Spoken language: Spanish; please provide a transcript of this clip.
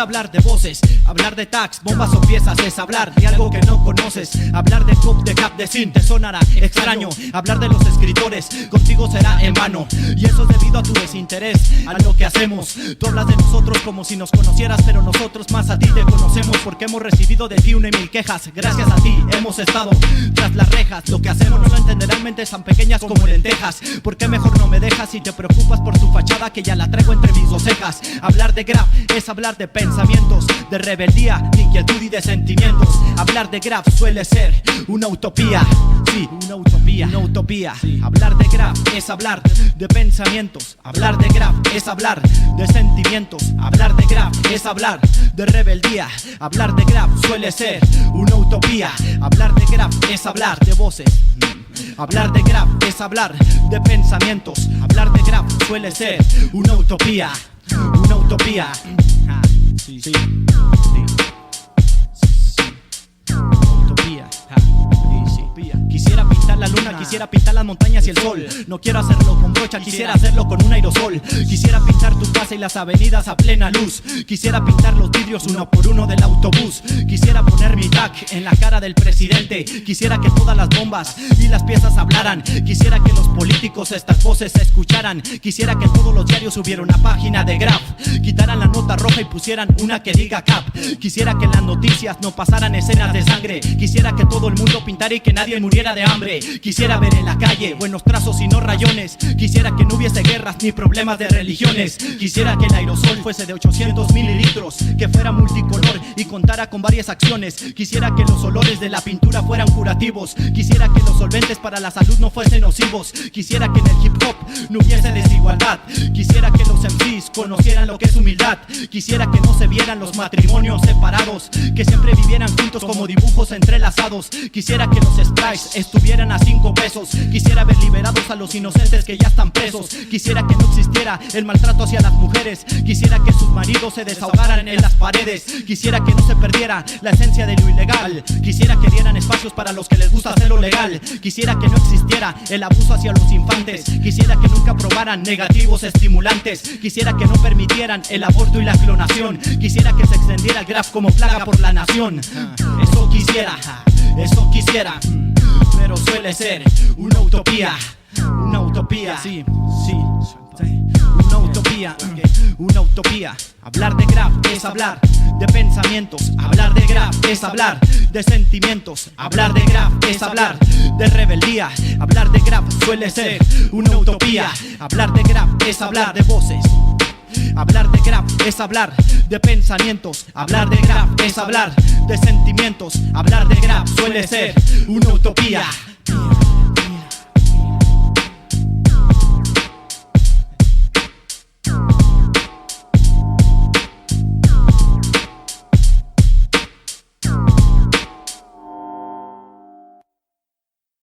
hablar de voces, hablar de tags, bombas o piezas, es hablar de algo que no conoces. Hablar de cup, de cap, de sin, te sonará extraño. Hablar de los escritores, contigo será en vano. Y eso es debido a tu desinterés, a lo que hacemos. Tú hablas de nosotros como si nos conocieras, pero nosotros más a ti te conocemos, porque hemos recibido de ti 1,000 quejas. Gracias a ti hemos estado tras las rejas. Lo que hacemos no lo entenderán mentes tan pequeñas como lentejas. ¿Por qué mejor no me dejas si te preocupas por tu fachada, que ya la traigo entre mis dos cejas? Hablar de graf es hablar de pensamientos, de rebeldía, de inquietud y de sentimientos. Hablar de graf suele ser una utopía. Sí, una utopía, una utopía. Sí. Hablar de graf es hablar de pensamientos. Hablar de graf es hablar de sentimientos. Hablar de graf es hablar de rebeldía. Hablar de graf suele ser una utopía. Hablar de graf es hablar de voces. Hablar de graf es hablar de pensamientos. Hablar de graf suele ser una utopía. Una utopía. Sí, sí, sí. Utopía. Quisiera pintar la luna, quisiera pintar las montañas y el sol. No quiero hacerlo con brocha, quisiera hacerlo con un aerosol. Quisiera pintar tu casa y las avenidas a plena luz. Quisiera pintar los vidrios uno por uno del autobús. Quisiera poner mi tag en la cara del presidente. Quisiera que todas las bombas y las piezas hablaran. Quisiera que los políticos estas voces se escucharan. Quisiera que todos los diarios hubiera una página de graf. Quitaran la nota roja y pusieran una que diga cap. Quisiera que en las noticias no pasaran escenas de sangre. Quisiera que todo el mundo pintara y que nadie muriera de hambre. Quisiera ver en la calle buenos trazos y no rayones. Quisiera que no hubiese guerras ni problemas de religiones. Quisiera que el aerosol fuese de 800 mililitros, que fuera multicolor y contara con varias acciones. Quisiera que los olores de la pintura fueran curativos. Quisiera que los solventes para la salud no fuesen nocivos. Quisiera que en el hip hop no hubiese desigualdad. Quisiera que los MCs conocieran lo que es humildad. Quisiera que no se vieran los matrimonios separados, que siempre vivieran juntos como dibujos entrelazados. Quisiera que los strikes estuvieran a 5 pesos. Quisiera ver liberados a los inocentes que ya están presos. Quisiera que no existiera el maltrato hacia las mujeres. Quisiera que sus maridos se desahogaran en las paredes. Quisiera que no se perdiera la esencia de lo ilegal. Quisiera que dieran espacios para los que les gusta hacerlo legal. Quisiera que no existiera el abuso hacia los infantes. Quisiera que nunca probaran negativos estimulantes. Quisiera que no permitieran el aborto y la clonación. Quisiera que se extendiera el graf como plaga por la nación. Eso quisiera, pero suele ser una utopía. Una utopía, sí, sí, una utopía, una utopía. Hablar de graf es hablar de pensamientos. Hablar de graf es hablar de sentimientos. Hablar de graf es hablar de rebeldía. Hablar de graf suele ser una utopía. Hablar de graf es hablar de voces. Hablar de graf es hablar de pensamientos. Hablar de graf es hablar de sentimientos. Hablar de graf suele ser una utopía.